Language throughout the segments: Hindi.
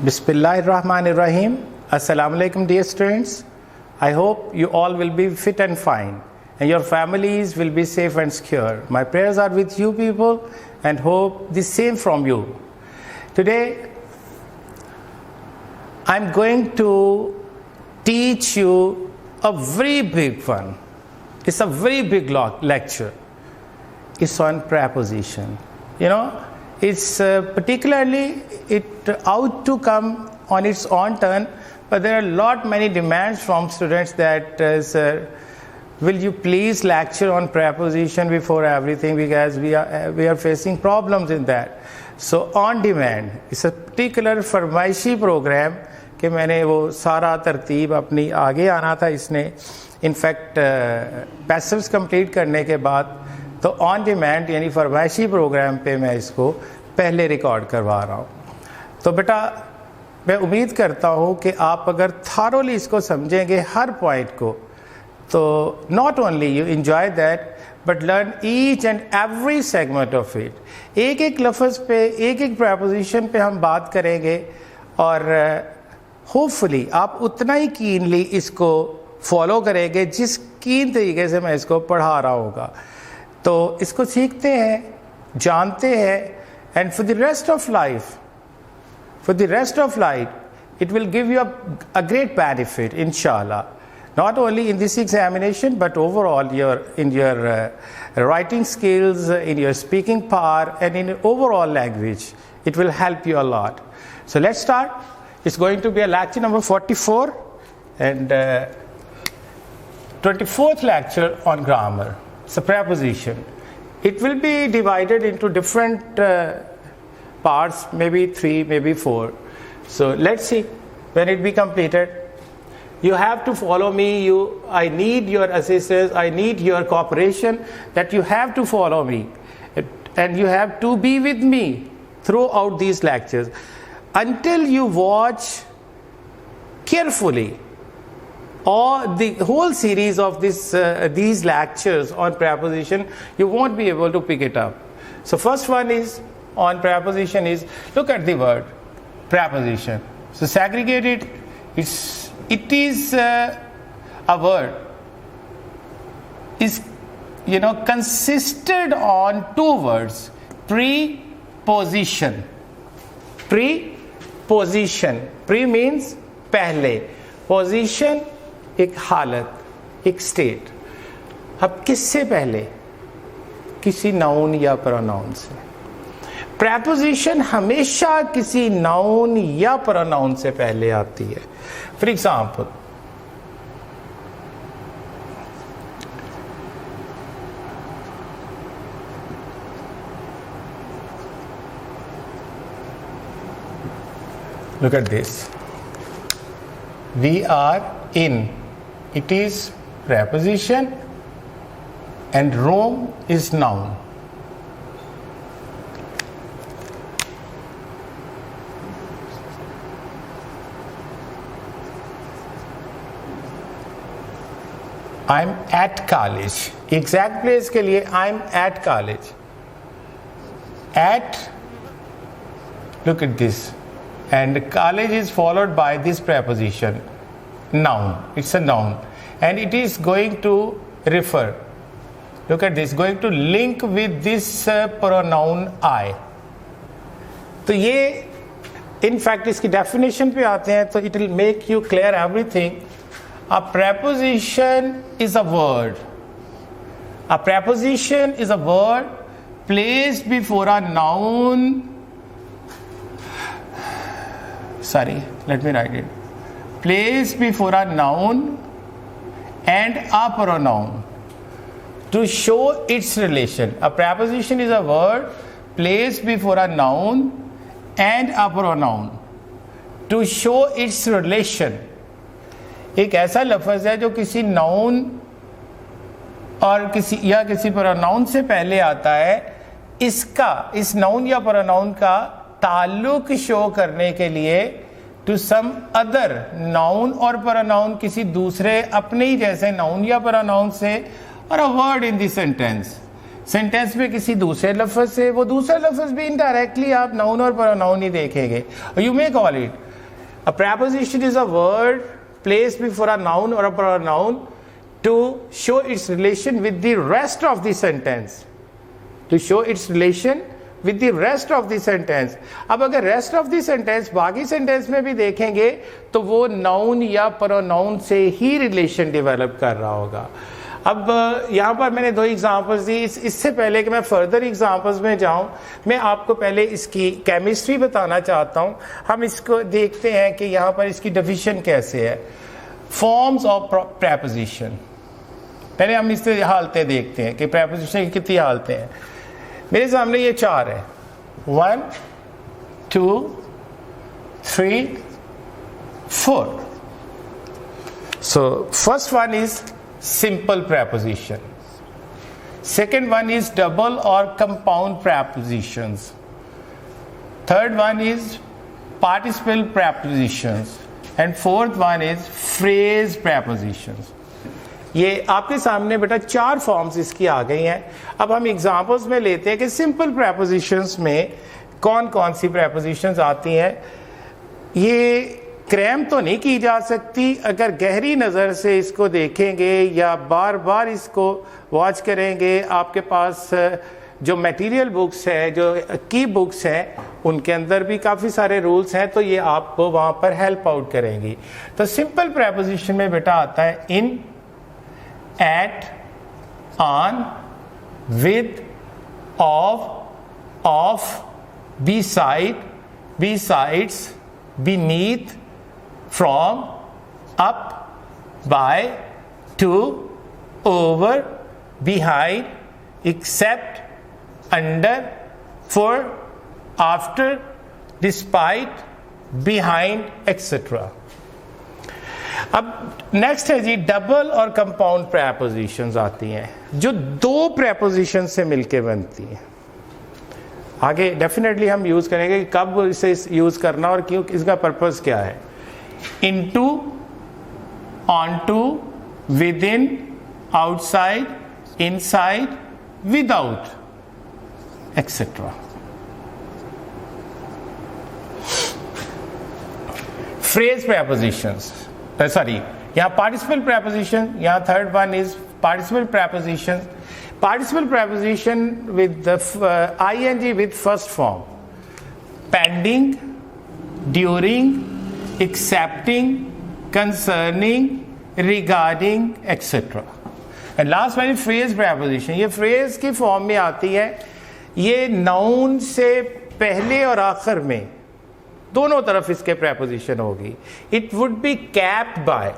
Bismillahirrahmanirrahim. Assalamu alaikum, dear students. I hope you all will be fit and fine and your families will be safe and secure. My prayers are with you people and hope the same from you. Today I'm going to teach you a very big one. It's a very big lecture. It's on preposition. It's particularly it out to come on its own turn, but there are many demands from students that sir, will you please lecture on preposition before everything, because we are facing problems in that. So on demand, it's a particular फरमाइशी प्रोग्राम कि मैंने वो सारा तरतीब अपनी आगे आना था इसने इनफैक्ट पैसिव्स कंप्लीट करने के बाद तो ऑन डिमांड यानी फरमाइशी प्रोग्राम पे मैं इसको पहले रिकॉर्ड करवा रहा हूँ। तो बेटा मैं उम्मीद करता हूँ कि आप अगर थारोली इसको समझेंगे हर पॉइंट को तो not only you enjoy that but learn each and every segment of it. एक एक लफ्ज़ पे एक एक प्रपोजिशन पे हम बात करेंगे और होपफुली आप उतना ही कीनली इसको फॉलो करेंगे जिस कीन तरीके से मैं इसको पढ़ा रहा होगा। तो इसको सीखते हैं, जानते हैं, and for the rest of life it will give you a great benefit इंशाल्लाह, not only in this examination but overall in your writing skills, in your speaking power and in overall language. It will help you a lot. So let's start. It's going to be a lecture number 44 and 24th lecture on grammar. It's a preposition. It will be divided into different parts, maybe 3, maybe 4. So let's see when it be completed. You have to follow me. I need your assistance. I need your cooperation. That you have to follow me, and you have to be with me throughout these lectures until you watch carefully or the whole series of these lectures on preposition. You won't be able to pick it up. So first one is on preposition is, look at the word preposition. So segregate it. It is a word is consisted on 2 words. Preposition. Pre means पहले, position एक हालत, एक स्टेट। अब किससे पहले? किसी नाउन या प्रोनाउन से। preposition हमेशा किसी नाउन या प्रोनाउन से पहले आती है। For example, look at this. We are in. It is preposition and Rome is noun. I'm at college. Exact place के लिए I'm at college. At, look at this, and college is followed by this preposition, noun. It's a noun, and it is going to refer. Look at this, going to link with this pronoun I. तो ये in fact इसकी definition पे आते हैं तो it will make you clear everything. A preposition is a word. A preposition is a word placed before a noun. Sorry, let me write it. Placed before a noun and a pronoun to show its relation. A preposition is a word placed before a noun and a pronoun to show its relation. एक ऐसा लफ्ज़ है जो किसी नाउन और किसी प्रोनाउन से पहले आता है। इस नाउन या प्रोनाउन का ताल्लुक शो करने के लिए टू सम अदर नाउन और प्रोनाउन, किसी दूसरे अपने ही जैसे नाउन या प्रोनाउन से, और a word in the sentence में किसी दूसरे लफ्ज़ से। वो दूसरा लफ्ज़ भी इनडायरेक्टली आप नाउन और प्रोनाउन ही देखेंगे। You may call it A preposition is a word placed before a noun or a pronoun to show its relation with the rest of the sentence. To show its relation with the rest of the sentence. अब अगर rest of the sentence बाकी sentence में भी देखेंगे तो वो noun या pronoun से ही relation develop कर रहा होगा. अब यहाँ पर मैंने दो एग्जांपल्स दी. इससे पहले कि मैं फर्दर एग्जांपल्स में जाऊँ, मैं आपको पहले इसकी केमिस्ट्री बताना चाहता हूँ. हम इसको देखते हैं कि यहाँ पर इसकी डिफिनेशन कैसे है. Forms of preposition. पहले हम इससे हालतें देखते हैं कि प्रेपोजिशन की कितनी हालतें हैं. मेरे सामने ये 4 है. 1 2 3 4. So first one is simple preposition. Second one is double or compound prepositions. Third one is participle prepositions. And fourth one is phrase prepositions. ये आपके सामने बेटा 4 फॉर्म्स इसकी आ गई हैं. अब हम एग्जांपल्स में लेते हैं कि सिंपल प्रेपोजिशंस में कौन कौन सी प्रेपोजिशंस आती हैं. ये क्रैम तो नहीं की जा सकती. अगर गहरी नज़र से इसको देखेंगे या बार बार इसको वॉच करेंगे, आपके पास जो मटेरियल बुक्स है, जो की बुक्स हैं, उनके अंदर भी काफ़ी सारे रूल्स हैं, तो ये आपको वहाँ पर हेल्प आउट करेंगी. तो सिंपल प्रेपोजिशन में बेटा आता है in, at, on, with, of, beside, besides, beneath, from, up, by, to, over, behind, except, under, for, after, despite, behind, etc. अब नेक्स्ट है जी डबल और कंपाउंड प्रेपोजिशंस आती हैं, जो 2 प्रेपोजिशन से मिलके बनती हैं. आगे डेफिनेटली हम यूज करेंगे कि कब इसे यूज करना और क्यों, इसका पर्पस क्या है. Into, onto, with in, outside, inside, without, etcetera. Phrase prepositions, sorry यहाँ पार्टिसिपल प्रेपोजिशन, यहाँ third one is participle preposition. Participle preposition with the ing with first form. Pending, during, accepting, concerning, regarding, etc. And last one is phrase preposition. ये phrase की form में आती है. ये noun से पहले और आखिर में दोनों तरफ इसके preposition होगी. It would be capped by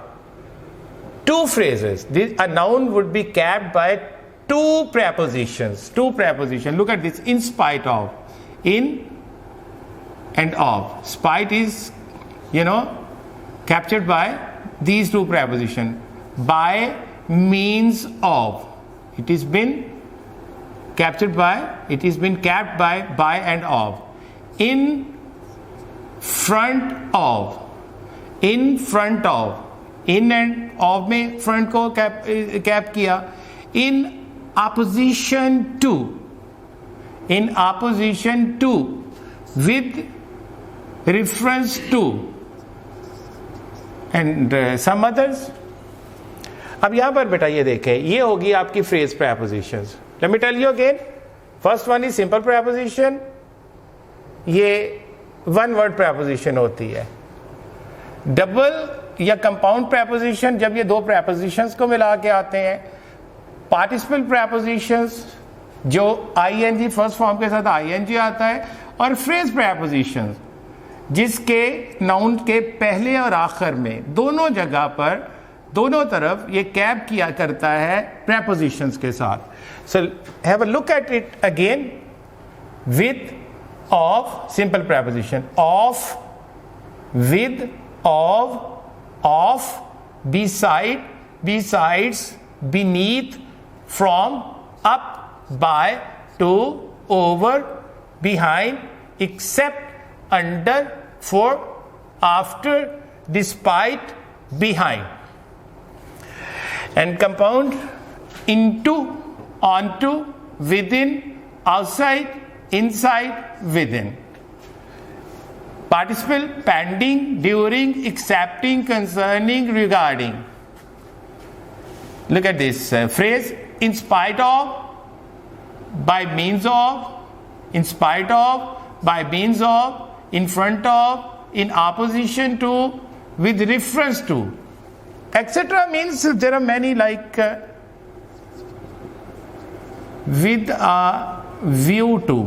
2 phrases. A noun would be capped by 2 prepositions. Look at this. In spite of, in and of. Spite is, captured by these 2 prepositions. By means of. It has been captured by, it has been capped by and of. In front of. In front of. In and of में front को cap किया. In opposition to, in opposition to, with reference to, and some others. अब यहां पर बेटा ये देखें, ये होगी आपकी phrase prepositions. Let me tell you again. First one is simple preposition. ये one word preposition होती है. Double या compound preposition जब ये 2 prepositions को मिला के आते हैं. पार्टिसिपल प्रेपोजिशंस जो ing फर्स्ट फॉर्म के साथ ing आता है, और फ्रेज प्रेपोजिशंस जिसके नाउन के पहले और आखिर में दोनों जगह पर दोनों तरफ ये कैप किया करता है प्रेपोजिशंस के साथ. So have a look at it again. With, of, simple preposition. Of, with, of, beside, besides, beneath, from, up, by, to, over, behind, except, under, for, after, despite, behind. And compound into, onto, within, outside, inside, within. Participle pending, during, accepting, concerning, regarding. Look at this phrase, in spite of, by means of, in spite of, by means of, in front of, in opposition to, with reference to, etc. means there are many like with a view to,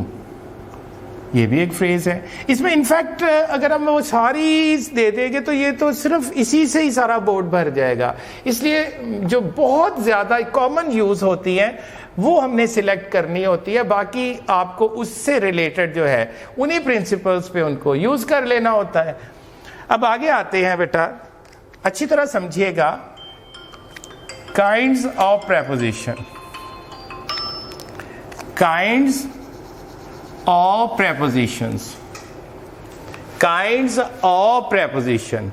ये भी एक फ्रेज है. इसमें इनफैक्ट अगर हम वो सारी दे देंगे तो ये तो सिर्फ इसी से ही सारा बोर्ड भर जाएगा. इसलिए जो बहुत ज़्यादा कॉमन यूज़ होती हैं वो हमने सिलेक्ट करनी होती है, बाकी आपको उससे रिलेटेड जो है उन्हीं प्रिंसिपल्स पे उनको यूज़ कर लेना होता है. अब आगे आते हैं बेटा, अच्छी तरह समझिएगा. Kinds of preposition, kinds of prepositions, kinds of preposition.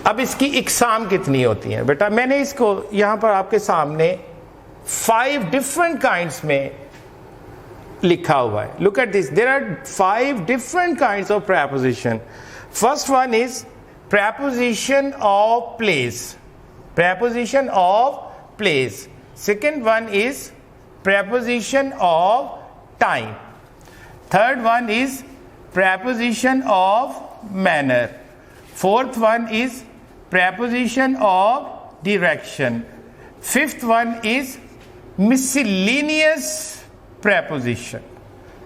अब इसकी इकसाम कितनी होती है बेटा, मैंने इसको यहां पर आपके सामने 5 different kinds में लिखा हुआ है. Look at this, there are 5 different kinds of preposition. First one is preposition of place, preposition of place. Second one is preposition of time. Third one is preposition of manner. Fourth one is preposition of direction. Fifth one is miscellaneous preposition.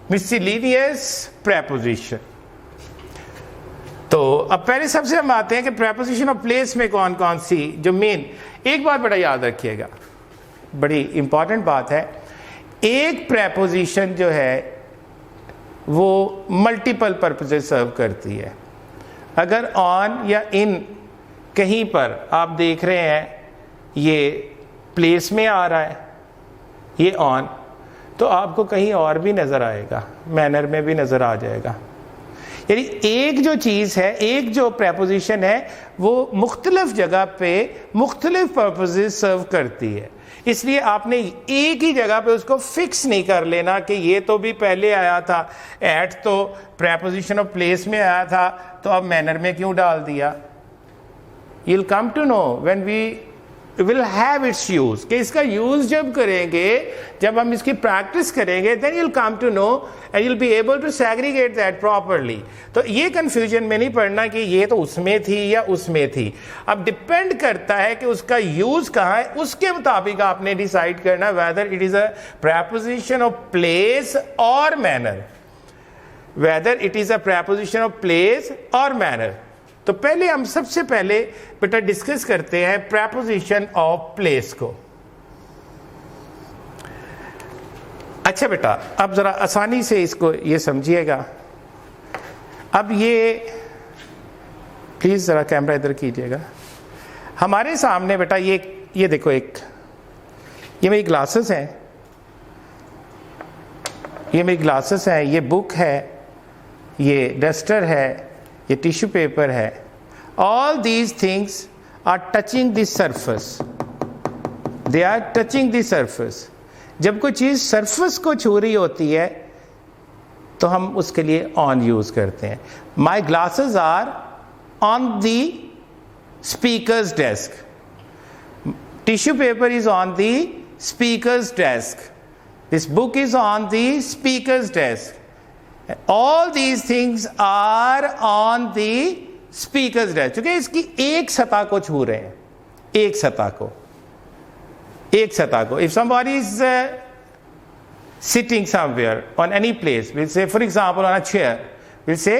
Miscellaneous preposition. तो अब पहले सबसे हम आते हैं कि preposition of place में कौन कौन सी जो मेन. एक बात बड़ा याद रखिएगा, बड़ी इंपॉर्टेंट बात है. एक प्रेपोजिशन जो है वो मल्टीपल पर्पसेस सर्व करती है. अगर ऑन या इन कहीं पर आप देख रहे हैं ये प्लेस में आ रहा है, ये ऑन, तो आपको कहीं और भी नज़र आएगा, मैनर में भी नज़र आ जाएगा. यानी एक जो चीज़ है, एक जो प्रेपोजिशन है वो मुख्तलिफ जगह पे मुख्तलिफ पर्पसेस सर्व करती है. इसलिए आपने एक ही जगह पे उसको फिक्स नहीं कर लेना कि ये तो भी पहले आया था, एट तो प्रेपोजिशन ऑफ प्लेस में आया था तो अब मैनर में क्यों डाल दिया. You'll come to know when we will have its use, कि इसका यूज जब करेंगे, जब हम इसकी प्रैक्टिस करेंगे, then you'll come to know and you'll be able to segregate that properly. तो ये कंफ्यूजन में नहीं पड़ना कि ये तो उसमें थी या उसमें थी. अब डिपेंड करता है कि उसका यूज कहाँ है, उसके मुताबिक आपने डिसाइड करना whether it is a preposition of place or manner, whether it is a preposition of place or manner. तो पहले हम सबसे पहले बेटा डिस्कस करते हैं प्रेपोजिशन ऑफ प्लेस को. अच्छा बेटा, अब जरा आसानी से इसको ये समझिएगा. अब ये प्लीज जरा कैमरा इधर कीजिएगा. हमारे सामने बेटा ये देखो, ये मेरी ग्लासेस हैं, ये मेरी ग्लासेस हैं, ये बुक है, ये डस्टर है, ये टिश्यू पेपर है. All these things are touching this surface, they are touching this surface. जब कोई चीज़ सरफेस को छू रही होती है तो हम उसके लिए ऑन यूज करते हैं. My glasses are on the speaker's desk, tissue paper is on the speaker's desk, this book is on the speaker's desk. All these things are on the speaker's desk. क्योंकि इसकी एक सतह को छू रहे हैं, एक सतह को. If somebody is sitting somewhere on any place, we'll say for example on a chair, we'll say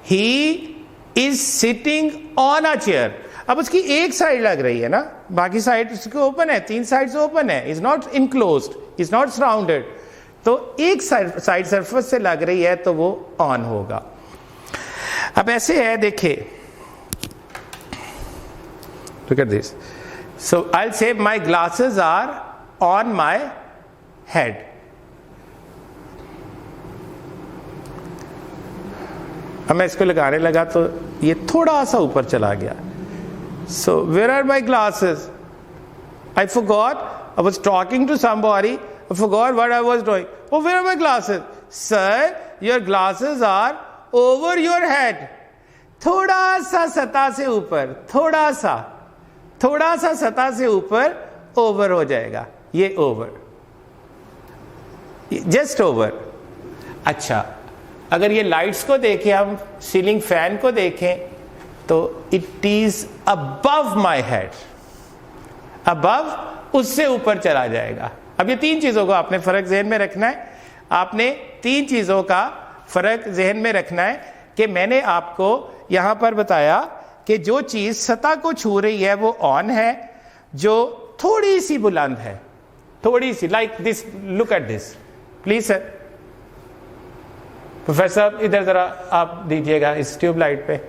he is sitting on a chair. अब उसकी एक साइड लग रही है ना, बाकी साइड उसकी ओपन है, 3 साइड्स ओपन है, is not enclosed, is not surrounded. तो एक साइड सरफेस से लग रही है तो वो ऑन होगा. अब ऐसे है, देखिए, look at this. So I'll say my glasses are on my head. अब मैं इसको लगाने लगा तो ये थोड़ा सा ऊपर चला गया. So where are my glasses? I forgot. I was talking to somebody. I forgot what I was doing. Oh, where are my glasses? Sir, your glasses are over your head. थोड़ा सा सतह से ऊपर, थोड़ा सा सतह से ऊपर ओवर हो जाएगा, ये ओवर, जस्ट ओवर. अच्छा, अगर ये लाइट्स को देखें, हम सीलिंग फैन को देखें, तो it is above my head, above उससे ऊपर चला जाएगा. अब ये तीन चीजों को आपने फर्क जहन में रखना है. आपने तीन चीजों का फर्क जहन में रखना है कि मैंने आपको यहां पर बताया कि जो चीज सतह को छू रही है वो ऑन है, जो थोड़ी सी बुलंद है, थोड़ी सी, like this, look at this please sir. Professor इधर जरा आप दीजिएगा इस ट्यूबलाइट पे.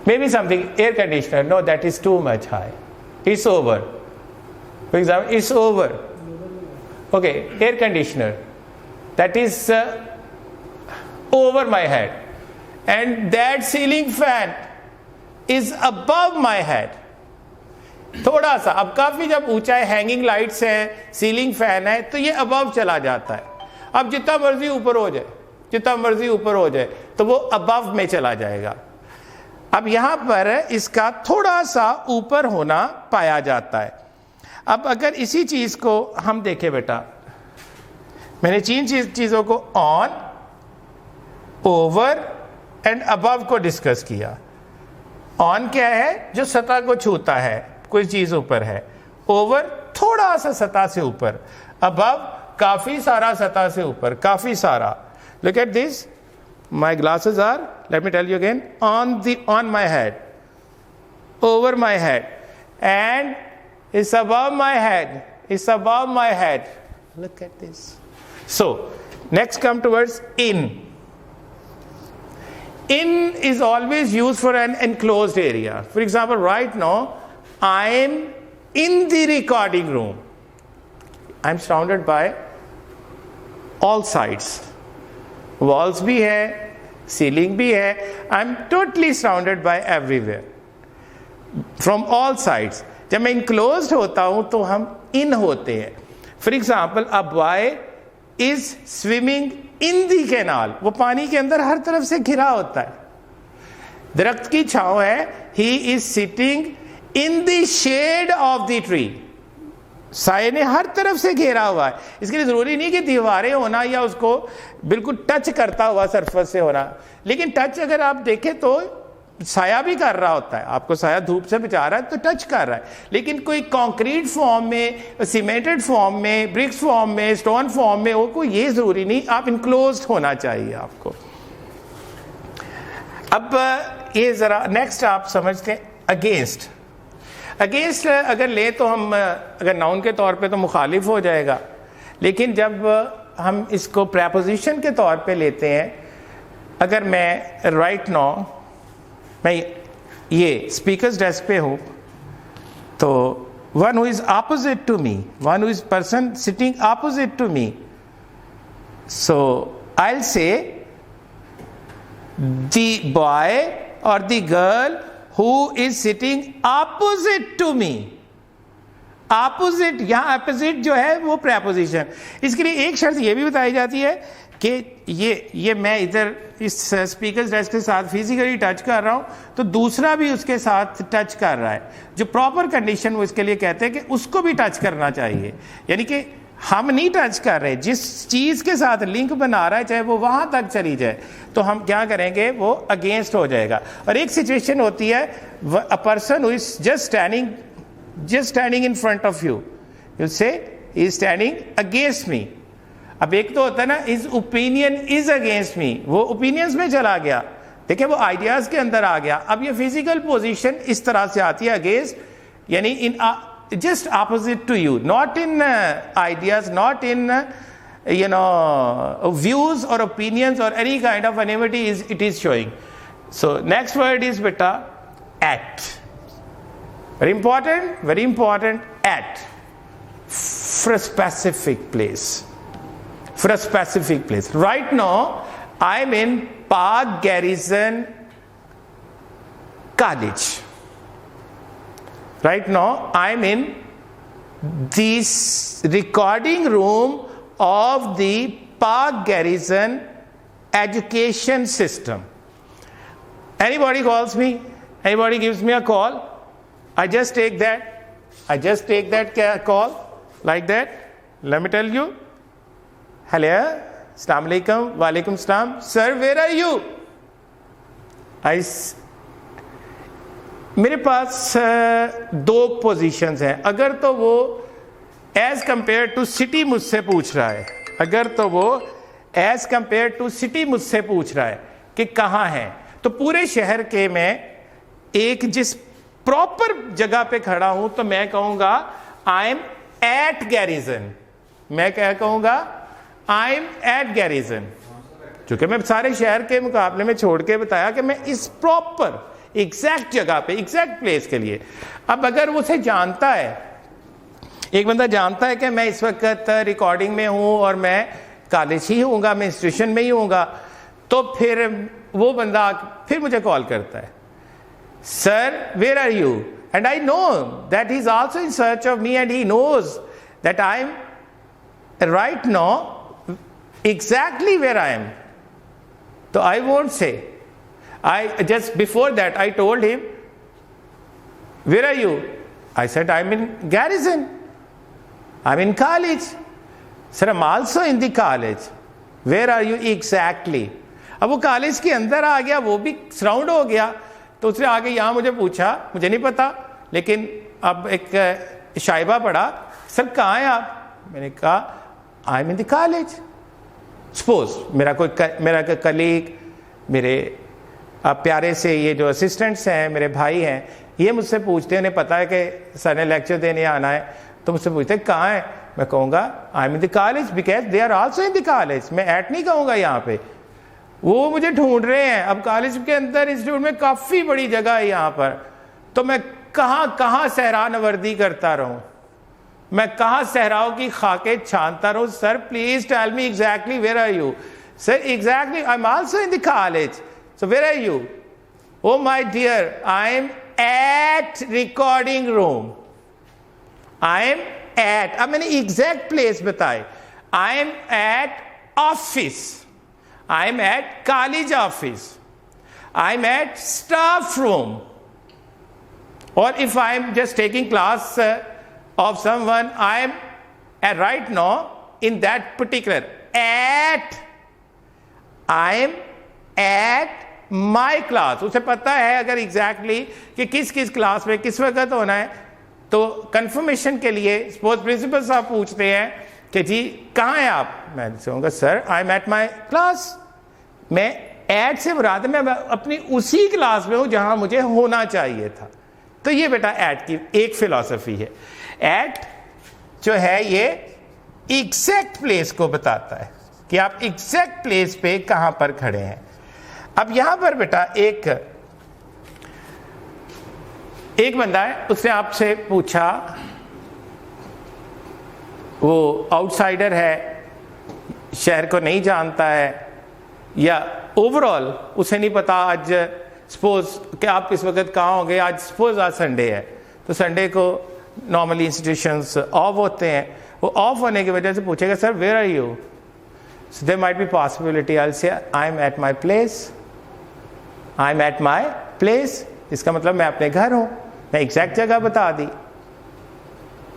May be something, air conditioner, no that is too much high, it's over. For example, it's over. Okay, air conditioner, that is over my head, and that ceiling fan is above my head. थोड़ा सा, अब काफी जब ऊंचा है, हैंगिंग लाइट्स है, सीलिंग फैन है, तो ये अबव चला जाता है. अब जितना मर्जी ऊपर हो जाए, जितना मर्जी ऊपर हो जाए, तो वो अबव में चला जाएगा. अब यहां पर इसका थोड़ा सा ऊपर होना पाया जाता है. अब अगर इसी चीज को हम देखें बेटा, मैंने तीन चीजों को ऑन, ओवर एंड अबव को डिस्कस किया. ऑन क्या है? जो सतह को छूता है, कोई चीज ऊपर है. ओवर थोड़ा सा सतह से ऊपर. अबव काफी सारा सतह से ऊपर, काफी सारा. Look at this, my glasses are, let me tell you again, on my head, over my head, and it's above my head, it's above my head. Look at this. So next come towards in. In is always used for an enclosed area. For example, right now I am in the recording room. I am surrounded by all sides. Walls bhi hai, ceiling bhi hai. I am totally surrounded by everywhere, from all sides. जब मैं इनक्लोज्ड होता हूं तो हम इन होते हैं. For example, a boy is swimming in the canal, वो पानी के अंदर हर तरफ से घिरा होता है. दरख्त की छांव है, he is sitting in the shade of the tree. साये ने हर तरफ से घेरा हुआ है. इसके लिए जरूरी नहीं कि दीवारें होना या उसको बिल्कुल टच करता हुआ सरफेस से होना, लेकिन टच अगर आप देखें तो साया भी कर रहा होता है. आपको साया धूप से बचा रहा है तो टच कर रहा है. लेकिन कोई कंक्रीट फॉर्म में, सीमेंटेड फॉर्म में, ब्रिक्स फॉर्म में, स्टोन फॉर्म में, वो कोई ये जरूरी नहीं. आप इनक्लोज्ड होना चाहिए आपको. अब ये जरा नेक्स्ट आप समझते हैं अगेंस्ट. अगेंस्ट अगर ले तो हम अगर नाउन के तौर पे तो मुखालिफ हो जाएगा, लेकिन जब हम इसको प्रेपोजिशन के तौर पे लेते हैं, अगर मैं राइट नाउ मैं ये स्पीकर्स डेस्क पे हूं, तो one who is opposite to me, one who is person sitting opposite to me, so I will say the boy और the girl who is sitting opposite to me. Opposite, यहां ऑपोजिट जो है वो प्रेपोजिशन. इसके लिए एक शर्त ये भी बताई जाती है कि ये मैं इधर इस स्पीकर डेस्क के साथ फिजिकली टच कर रहा हूं, तो दूसरा भी उसके साथ टच कर रहा है. जो प्रॉपर कंडीशन वो इसके लिए कहते हैं कि उसको भी टच करना चाहिए. यानी कि हम नहीं टच कर रहे, जिस चीज के साथ लिंक बना रहा है चाहे वो वहां तक चली जाए, तो हम क्या करेंगे, वो अगेंस्ट हो जाएगा. और एक सिचुएशन होती है, a person who is just standing in front of you, you say he is standing against me. अब एक तो होता है ना, is opinion is against me, वो ओपिनियंस में चला गया, देखिए वो आइडियाज के अंदर आ गया. अब ये फिजिकल पोजीशन इस तरह से आती है अगेंस्ट, यानी इन just opposite to you, not in ideas, not in views or opinions or any kind of anonymity it is showing. So next word is beta at. Very important, at. For a specific place. Right now I'm in Park Garrison College. Right now I'm in this recording room of the Park Garrison education system. Anybody calls me, anybody gives me a call, I just take that call like that. Let me tell you, hello, assalamu alaikum, wa alaikum salam, sir, where are you? मेरे पास दो पोजीशंस हैं. अगर तो वो एज कंपेयर टू सिटी मुझसे पूछ रहा है, अगर तो वो एज कंपेयर टू सिटी मुझसे पूछ रहा है कि कहाँ है, तो पूरे शहर के मैं एक जिस प्रॉपर जगह पे खड़ा हूं तो मैं कहूंगा आई एम एट गैरिजन. मैं क्या कहूंगा? I am at garrison. क्योंकि मैं सारे शहर के मुकाबले में छोड़ के बताया कि मैं इस प्रॉपर एग्जैक्ट जगह पे एग्जैक्ट प्लेस के लिए. अब अगर वो उसे जानता है, एक बंदा जानता है कि मैं इस वक्त रिकॉर्डिंग में हूं और मैं कॉलेज ही होऊंगा, मैं इंस्टीट्यूशन में ही होऊंगा, तो फिर वो बंदा फिर मुझे कॉल करता है, sir where are you, and I know that he is also in search of me and he knows that I am right now exactly where I am. तो I won't say, I just before that I told him, where are you? I said I'm in Garrison, I'm in college. Sir, I'm also in the college. Where are you exactly? अब वो कॉलेज के अंदर आ गया, वो भी सराउंड हो गया, तो उसने आगे यहाँ मुझे पूछा, मुझे नहीं पता, लेकिन अब एक शाइबा पड़ा, सर कहाँ हैं आप? मैंने कहा आई am in the college. Suppose मेरा कलीग, मेरे प्यारे से ये जो असिस्टेंट्स हैं, मेरे भाई हैं, ये मुझसे पूछते हैं, उन्हें पता है कि सर ने लेक्चर देने आना है, तो मुझसे पूछते हैं कहाँ है? मैं कहूँगा I am in the college because they are also in the college. मैं एट नहीं कहूँगा यहाँ पे. वो मुझे ढूंढ रहे हैं. अब कॉलेज के अंदर इंस्टीट्यूट में काफ़ी बड़ी जगह है यहाँ पर, तो मैं कहाँ सहरा नवर्दी करता रहूँ, मैं कहाँ सहराओं की खाके छानता रहूँ. Sir please tell me exactly where are you? Sir exactly I am also in the college. So where are you? Oh my dear, I am at recording room. I am at, अब मैंने exact place बताए. I am at office. I am at college office. I am at staff room. Or if I am just taking class of someone, I am at right now in that particular at. I am at my class. उसे पता है अगर एग्जैक्टली कि किस किस क्लास में किस वक्त होना है, तो कंफर्मेशन के लिए सपोज प्रिंसिपल साहब पूछते हैं कि जी कहाँ हैं आप? मैं कहूँगा sir I am at my class. मैं एट से मुराद मैं अपनी उसी क्लास में हूँ जहाँ मुझे होना चाहिए था. तो ये बेटा एट की एक फिलॉसफी है. एट जो है ये एग्जैक्ट प्लेस को बताता है कि आप एग्जैक्ट प्लेस पे कहाँ पर खड़े हैं. अब यहां पर बेटा एक बंदा है, उसने आपसे पूछा, वो आउटसाइडर है, शहर को नहीं जानता है, या ओवरऑल उसे नहीं पता आज सपोज कि आप इस वक्त कहाँ होंगे. आज सपोज आज संडे है, तो संडे को नॉर्मली इंस्टीट्यूशंस ऑफ होते हैं. वो ऑफ होने की वजह से पूछेगा sir where are you? So there might be possibility I will say I am at my place. I am at my place, इसका मतलब मैं अपने घर हूं. मैं एग्जैक्ट जगह बता दी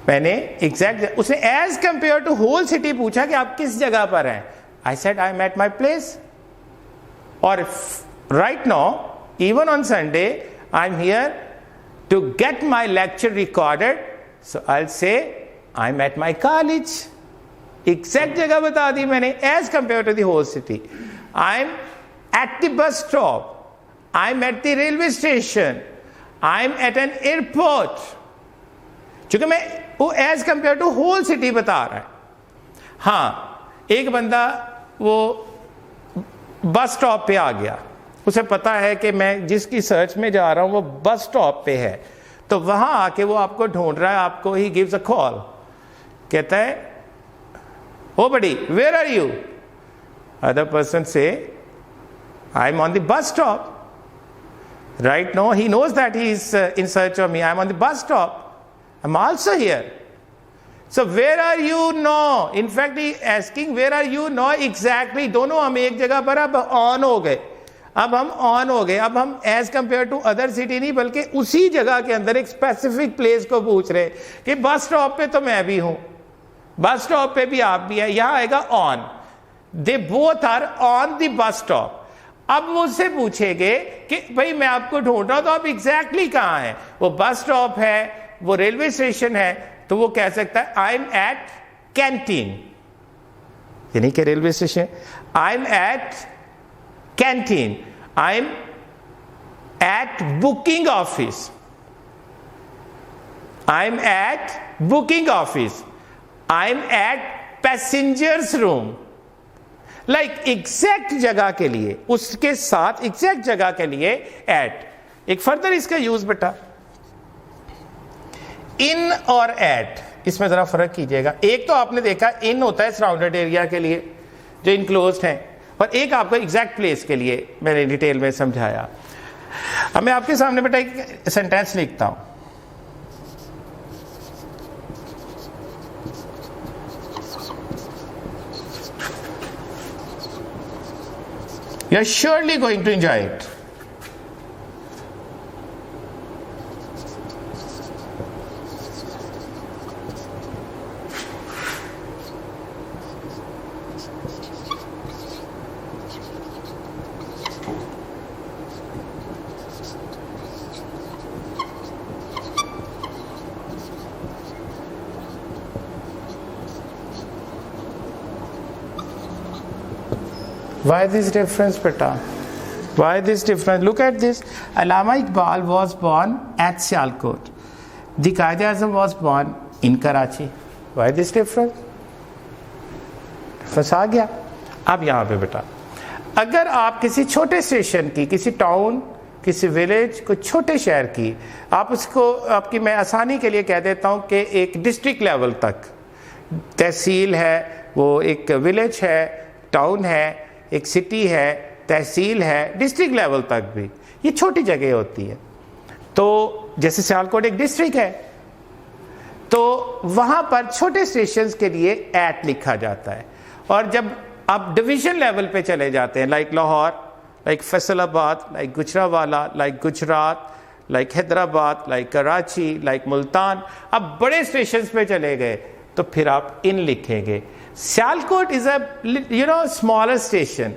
मैंने, एग्जैक्ट. उसने as compare to whole city पूछा कि आप किस जगह पर हैं. I said I am at my place. और right now even on Sunday I am here to get my lecture recorded, so I will say I am at my college. Exact जगह बता दी मैंने as compare to the whole city. I am at the bus stop. I'm at the railway station. I'm at an airport. क्योंकि मैं वो as compare to whole city बता रहा है. हाँ, एक बंदा वो बस स्टॉप पे आ गया, उसे पता है कि मैं जिसकी सर्च में जा रहा हूं वो बस स्टॉप पे है, तो वहां आके वो आपको ढूंढ रहा है. आपको ही गिव्स अ कॉल, कहता है oh buddy where are you? Other person say I am on the bus stop. Right now, he knows that he is in search of me. I am on the bus stop. I am also here. So where are you now? In fact, he asking where are you now exactly. दोनों हम एक जगह पर अब ऑन हो गए, अब हम ऑन हो गए, अब हम as compare to other city नहीं बल्कि उसी जगह के अंदर एक स्पेसिफिक प्लेस को पूछ रहे कि बस स्टॉप पे तो मैं भी हूं, बस स्टॉप पे भी आप भी है, यहां आएगा on, they both are on the bus stop. अब मुझसे पूछेंगे कि भाई मैं आपको ढूंढ रहा हूं तो आप एग्जैक्टली कहां हैं, वो बस स्टॉप है, वो रेलवे स्टेशन है, तो वो कह सकता है आई एम एट कैंटीन, यानी कि railway station, I am at canteen, I am at booking office, I am at booking office, I am at passengers room. Like exact जगह के लिए, उसके साथ एग्जैक्ट जगह के लिए एट। एक फर्दर इसका यूज बेटा इन और एट, इसमें जरा फर्क कीजिएगा। एक तो आपने देखा इन होता है सराउंडेड एरिया के लिए जो इनक्लोज्ड है, और एक आपको एग्जैक्ट प्लेस के लिए मैंने डिटेल में समझाया। अब मैं आपके सामने बेटा एक सेंटेंस लिखता हूं, you are surely going to enjoy it. Why this difference, beta? Why this difference? Look at this. Allama Iqbal was born at Sialkot. The Quaid-e-Azam was born in Karachi. Why this difference? Difference आ गया। अब यहाँ पे बेटा, अगर आप किसी छोटे स्टेशन की, किसी टाउन, किसी विलेज, कुछ छोटे शहर की, आप उसको, आपकी मैं आसानी के लिए कह देता हूँ कि एक डिस्ट्रिक्ट लेवल तक, तहसील है, वो एक विलेज है, टाउन है, एक सिटी है, तहसील है, डिस्ट्रिक्ट लेवल तक भी ये छोटी जगह होती है। तो जैसे सियालकोट एक डिस्ट्रिक्ट है, तो वहां पर छोटे स्टेशंस के लिए एट लिखा जाता है। और जब आप डिवीजन लेवल पे चले जाते हैं, like Lahore, like Faisalabad, like Gujranwala, like Gujarat, like Hyderabad, like Karachi, like Multan, अब बड़े स्टेशंस पे चले गए तो फिर आप इन लिखेंगे। Sialkot is a smaller station,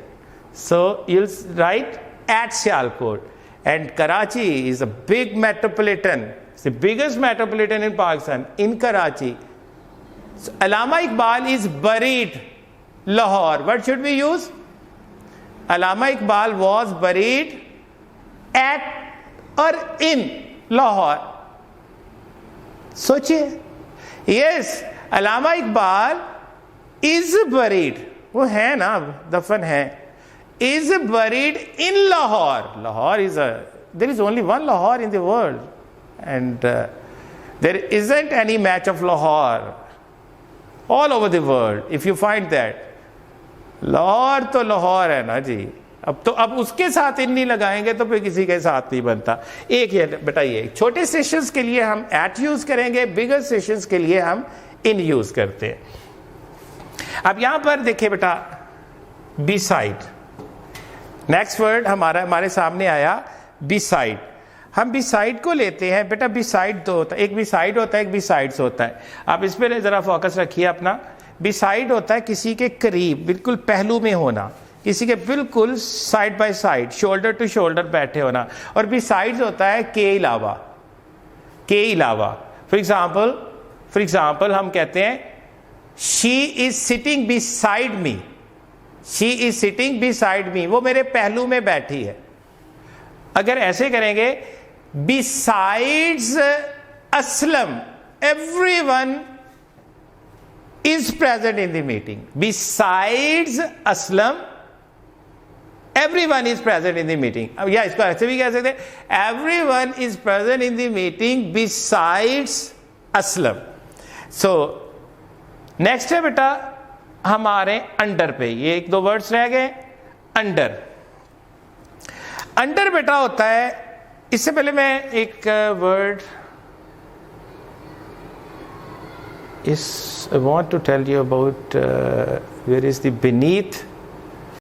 so you'll write at Sialkot. And Karachi is a big metropolitan, it's the biggest metropolitan in Pakistan, in Karachi. So Allama Iqbal is buried Lahore. What should we use? Allama Iqbal was buried at or in Lahore. सोचिए, yes, Allama Iqbal is buried, वो है ना, दफन है, is buried in Lahore. Lahore is there is only one Lahore in the world, and there isn't any match of Lahore all over the world. If you find that, Lahore तो Lahore है ना जी। अब उसके साथ इन नहीं लगाएंगे तो फिर किसी के साथ नहीं बनता। एक ये बताइए, छोटे सेशंस के लिए हम एट यूज करेंगे, बिगर सेशंस के लिए हम इन यूज करते हैं। अब यहां पर देखिए बेटा, बिसाइड, नेक्स्ट वर्ड हमारे सामने आया बिसाइड। हम बिसाइड को लेते हैं बेटा, बिसाइड दो होता है, एक बिसाइड होता है, एक बिसाइड्स होता है। आप इस पर जरा फोकस रखिए अपना। बिसाइड होता है किसी के करीब, बिल्कुल पहलू में होना, किसी के बिल्कुल side by side, shoulder to shoulder बैठे होना। और बिसाइड्स होता है के अलावा, के अलावा। फॉर एग्जाम्पल हम कहते हैं She is sitting beside me. She is sitting beside me. वो मेरे पहलू में बैठी है। अगर ऐसे करेंगे, besides Aslam, everyone is present in the meeting. Besides Aslam, everyone is present in the meeting. अब या इसको ऐसे भी कह सकते हैं, everyone is present in the meeting besides Aslam. So next है बेटा हमारे अंडर पे, ये एक दो वर्ड्स रह गए। अंडर, अंडर बेटा होता है, इससे पहले मैं एक word I want to tell you about where is the beneath